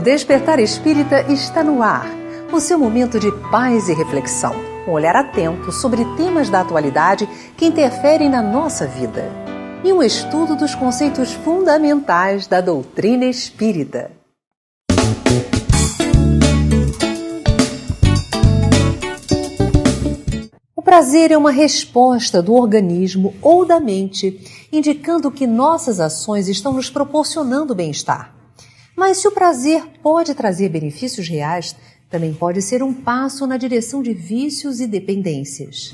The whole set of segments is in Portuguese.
O Despertar Espírita está no ar, o seu momento de paz e reflexão, um olhar atento sobre temas da atualidade que interferem na nossa vida e um estudo dos conceitos fundamentais da doutrina espírita. O prazer é uma resposta do organismo ou da mente, indicando que nossas ações estão nos proporcionando bem-estar. Mas se o prazer pode trazer benefícios reais, também pode ser um passo na direção de vícios e dependências.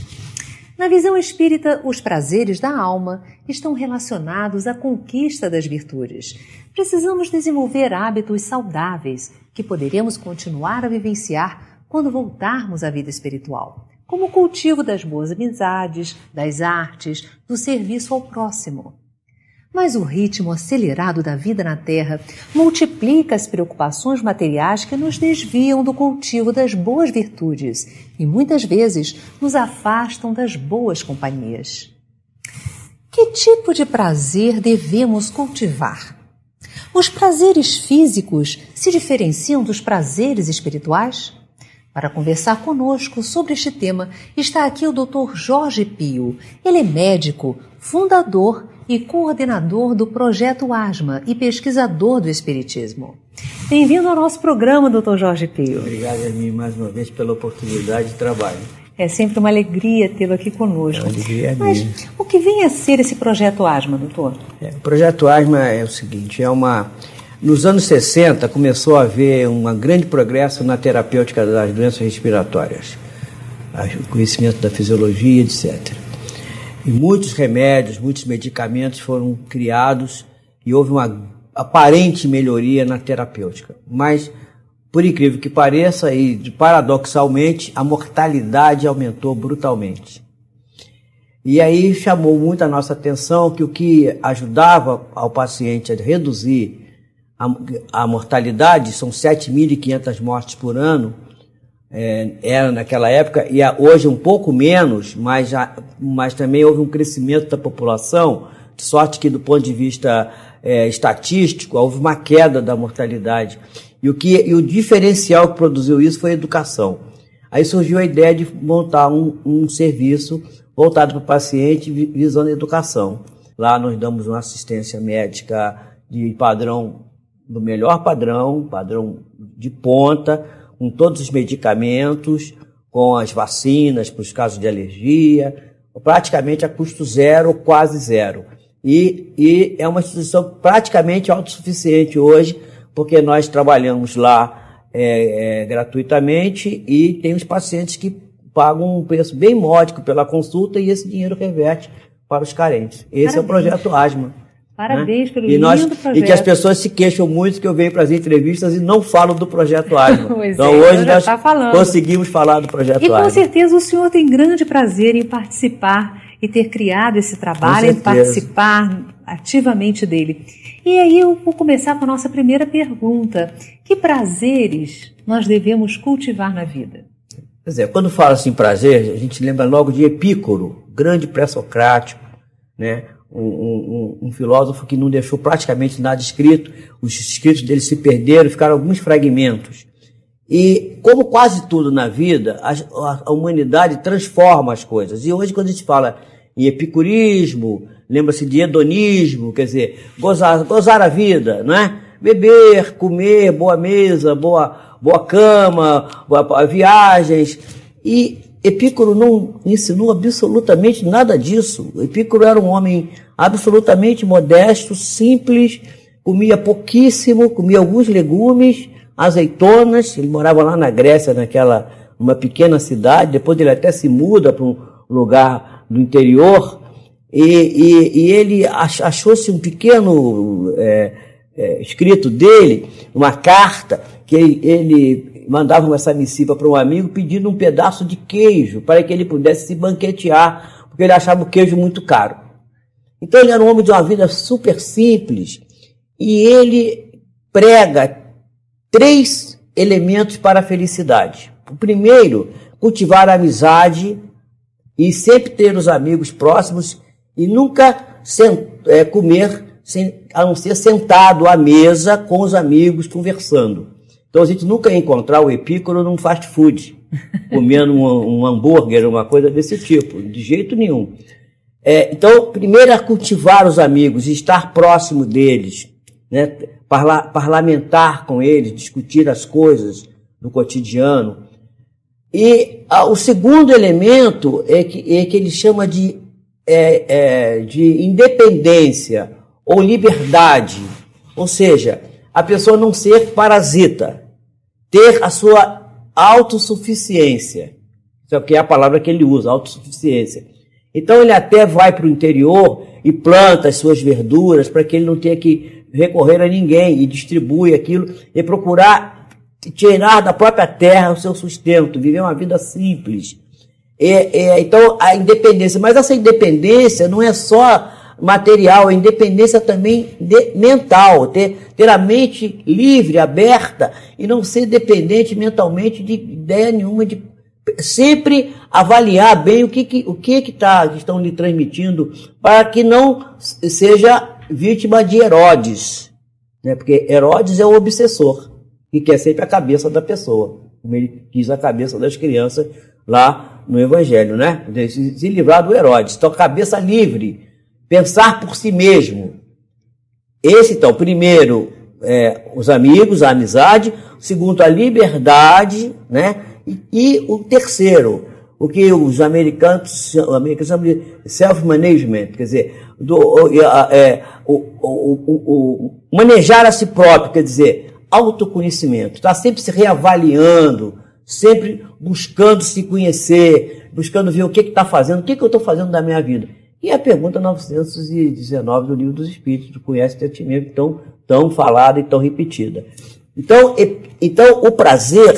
Na visão espírita, os prazeres da alma estão relacionados à conquista das virtudes. Precisamos desenvolver hábitos saudáveis que poderemos continuar a vivenciar quando voltarmos à vida espiritual, como o cultivo das boas amizades, das artes, do serviço ao próximo. Mas o ritmo acelerado da vida na Terra multiplica as preocupações materiais que nos desviam do cultivo das boas virtudes e muitas vezes nos afastam das boas companhias. Que tipo de prazer devemos cultivar? Os prazeres físicos se diferenciam dos prazeres espirituais? Para conversar conosco sobre este tema está aqui o Dr. Jorge Pio. Ele é médico, fundador e coordenador do Projeto ASMA e pesquisador do Espiritismo. Bem-vindo ao nosso programa, Dr. Jorge Pio. Obrigado, Yasmin, mais uma vez pela oportunidade de trabalho. É sempre uma alegria tê-lo aqui conosco. É uma alegria minha. Mas o que vem a ser esse Projeto ASMA, doutor? O Projeto ASMA é o seguinte, nos anos 60 começou a haver um grande progresso na terapêutica das doenças respiratórias, o conhecimento da fisiologia, etc. E muitos remédios, muitos medicamentos foram criados e houve uma aparente melhoria na terapêutica. Mas, por incrível que pareça, e paradoxalmente, a mortalidade aumentou brutalmente. E aí chamou muito a nossa atenção que o que ajudava ao paciente a reduzir a mortalidade, são 7.500 mortes por ano, era naquela época, e hoje um pouco menos, mas também houve um crescimento da população, de sorte que do ponto de vista estatístico, houve uma queda da mortalidade. E o diferencial que produziu isso foi a educação. Aí surgiu a ideia de montar um serviço voltado para o paciente visando a educação. Lá nós damos uma assistência médica de padrão, do melhor padrão de ponta, com todos os medicamentos, com as vacinas para os casos de alergia, praticamente a custo zero ou quase zero. E é uma instituição praticamente autossuficiente hoje, porque nós trabalhamos lá gratuitamente e tem os pacientes que pagam um preço bem módico pela consulta e esse dinheiro reverte para os carentes. Esse é o Projeto ASMA. Parabéns pelo lindo projeto. E que as pessoas se queixam muito que eu venho para as entrevistas e não falo do Projeto ASMA. Então hoje nós conseguimos falar do Projeto ASMA. E com certeza o senhor tem grande prazer em participar e ter criado esse trabalho, em participar ativamente dele. E aí eu vou começar com a nossa primeira pergunta. Que prazeres nós devemos cultivar na vida? Quer dizer, quando fala assim prazer, a gente lembra logo de Epícoro, grande pré-socrático, né? Um filósofo que não deixou praticamente nada escrito, os escritos dele se perderam, ficaram alguns fragmentos. E como quase tudo na vida, a humanidade transforma as coisas. E hoje quando a gente fala em epicurismo, lembra-se de hedonismo, quer dizer, gozar a vida, não é? Beber, comer, boa mesa, boa cama, viagens. E Epícoro não ensinou absolutamente nada disso. Epícoro era um homem absolutamente modesto, simples, comia pouquíssimo, comia alguns legumes, azeitonas. Ele morava lá na Grécia, numa pequena cidade. Depois ele até se muda para um lugar do interior. E ele achou-se um pequeno escrito dele, uma carta, que ele mandava essa missiva para um amigo pedindo um pedaço de queijo para que ele pudesse se banquetear, porque ele achava o queijo muito caro. Então ele era um homem de uma vida super simples e ele prega 3 elementos para a felicidade. O primeiro, cultivar a amizade e sempre ter os amigos próximos e nunca comer a não ser sentado à mesa com os amigos conversando. Então a gente nunca ia encontrar o Epícoro num fast food, comendo um hambúrguer, uma coisa desse tipo, de jeito nenhum. Então, primeiro é cultivar os amigos, estar próximo deles, né? Parlamentar com eles, discutir as coisas do cotidiano. E o segundo elemento é que ele chama de independência ou liberdade, ou seja, a pessoa não ser parasita, ter a sua autossuficiência, que é a palavra que ele usa, autossuficiência. Então ele até vai para o interior e planta as suas verduras para que ele não tenha que recorrer a ninguém, e distribui aquilo e procurar tirar da própria terra o seu sustento, viver uma vida simples. Então a independência, mas essa independência não é só material, a independência também mental, ter a mente livre, aberta, e não ser dependente mentalmente de ideia nenhuma, de sempre avaliar bem o que estão lhe transmitindo, para que não seja vítima de Herodes, né? Porque Herodes é o obsessor, que quer sempre a cabeça da pessoa, como ele quis a cabeça das crianças lá no Evangelho, né? Se livrar do Herodes. Então, cabeça livre, pensar por si mesmo. Então, primeiro, os amigos, a amizade. Segundo, a liberdade, né? E o terceiro, o que os americanos chamam de self-management, quer dizer, manejar a si próprio, quer dizer, autoconhecimento. Está sempre se reavaliando, sempre buscando se conhecer, buscando ver o que está fazendo, o que eu estou fazendo da minha vida. E a pergunta 919 do Livro dos Espíritos, conhece-te a ti mesmo, tão falada e tão repetida. Então, o prazer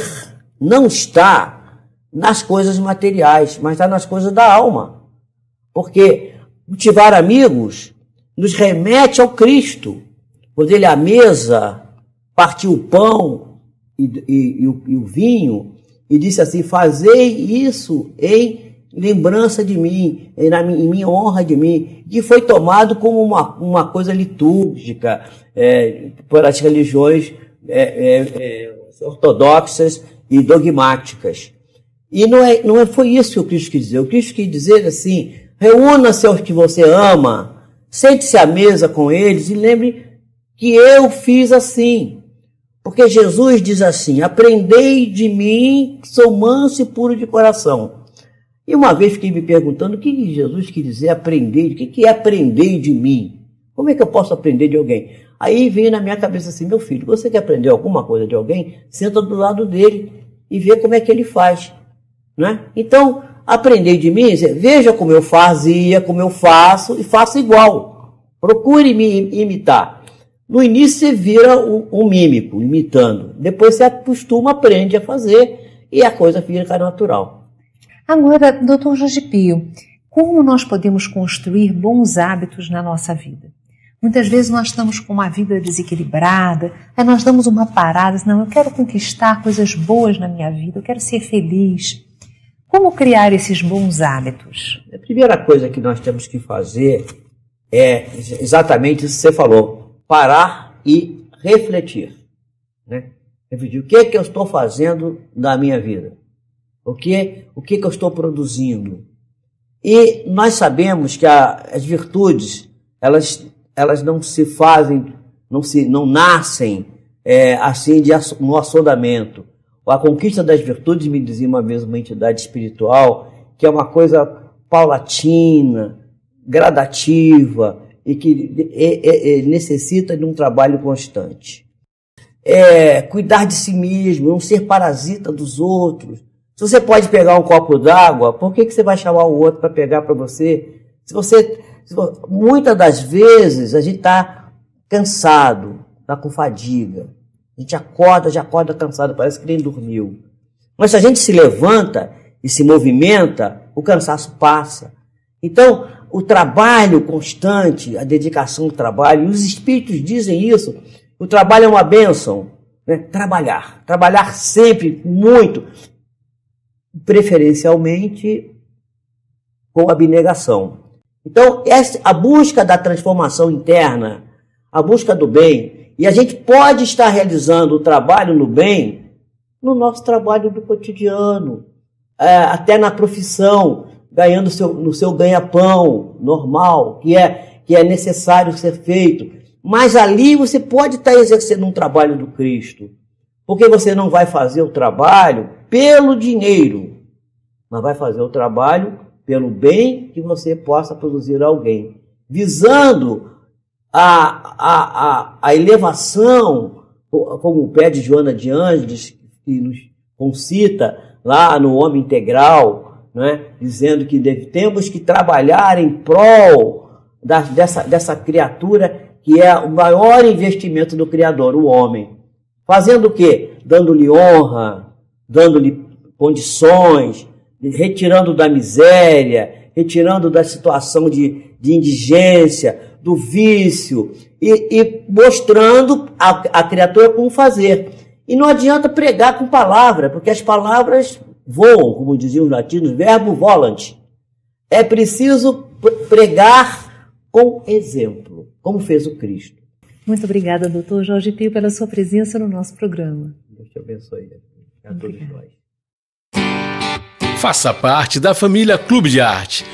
não está nas coisas materiais, mas está nas coisas da alma. Porque cultivar amigos nos remete ao Cristo. Quando ele à mesa partiu o pão e o vinho e disse assim: fazei isso em lembrança de mim, em minha honra de mim, que foi tomado como uma coisa litúrgica por as religiões ortodoxas e dogmáticas. E não foi isso que o Cristo quis dizer. O Cristo quis dizer assim: reúna-se aos que você ama, sente-se à mesa com eles e lembre que eu fiz assim. Porque Jesus diz assim: aprendei de mim, que sou manso e puro de coração. E uma vez fiquei me perguntando o que Jesus quis dizer aprender, o que é aprender de mim? Como é que eu posso aprender de alguém? Aí veio na minha cabeça assim: meu filho, você quer aprender alguma coisa de alguém? Senta do lado dele e vê como é que ele faz. Né? Então, aprender de mim, veja como eu fazia, como eu faço e faça igual. Procure me imitar. No início você vira um mímico, imitando. Depois você acostuma, aprende a fazer e a coisa fica natural. Agora, Dr. Jorge Pio, como nós podemos construir bons hábitos na nossa vida? Muitas vezes nós estamos com uma vida desequilibrada, aí nós damos uma parada, não, eu quero conquistar coisas boas na minha vida, eu quero ser feliz. Como criar esses bons hábitos? A primeira coisa que nós temos que fazer é exatamente isso que você falou: parar e refletir. Né? Refletir. O que é que eu estou fazendo na minha vida? O que eu estou produzindo? E nós sabemos que as virtudes, elas não se fazem, não nascem assim no assodamento. A conquista das virtudes, me dizia uma vez uma entidade espiritual, que é uma coisa paulatina, gradativa e que necessita de um trabalho constante. Cuidar de si mesmo, não ser parasita dos outros. Se você pode pegar um copo d'água, por que você vai chamar o outro para pegar para você? Muitas das vezes a gente está cansado, está com fadiga. A gente já acorda cansado, parece que nem dormiu. Mas se a gente se levanta e se movimenta, o cansaço passa. Então, o trabalho constante, a dedicação ao trabalho, os espíritos dizem isso, o trabalho é uma bênção. Né? Trabalhar sempre, muito, preferencialmente com abnegação. Então, a busca da transformação interna, a busca do bem, E a gente pode estar realizando o trabalho no bem no nosso trabalho do cotidiano, até na profissão, ganhando no seu ganha-pão normal, que é necessário ser feito. Mas ali você pode estar exercendo um trabalho do Cristo, porque você não vai fazer o trabalho pelo dinheiro, mas vai fazer o trabalho pelo bem que você possa produzir a alguém, visando a elevação, como pede Joana de Ângeles, que nos concita lá no Homem Integral, né, dizendo que temos que trabalhar em prol dessa criatura que é o maior investimento do Criador, o homem. Fazendo o quê? Dando-lhe honra, dando-lhe condições, retirando da miséria, retirando da situação de indigência, do vício, e mostrando a criatura como fazer. E não adianta pregar com palavra, porque as palavras voam, como diziam os latinos, verbo volant. É preciso pregar com exemplo, como fez o Cristo. Muito obrigada, Dr. Jorge Pio, pela sua presença no nosso programa. Deus te abençoe a todos nós. Faça parte da família Clube de Arte.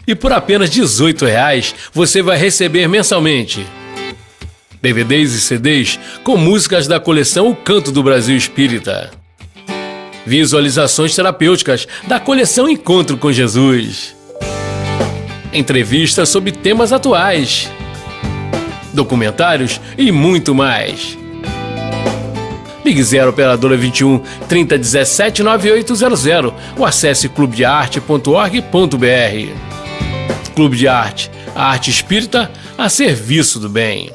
E por apenas R$18 você vai receber mensalmente DVDs e CDs com músicas da coleção O Canto do Brasil Espírita, visualizações terapêuticas da coleção Encontro com Jesus, entrevistas sobre temas atuais, documentários e muito mais. Ligue 0 Operadora 21 3017 9800 ou acesse clubedearte.org.br. Clube de Arte, a arte espírita a serviço do bem.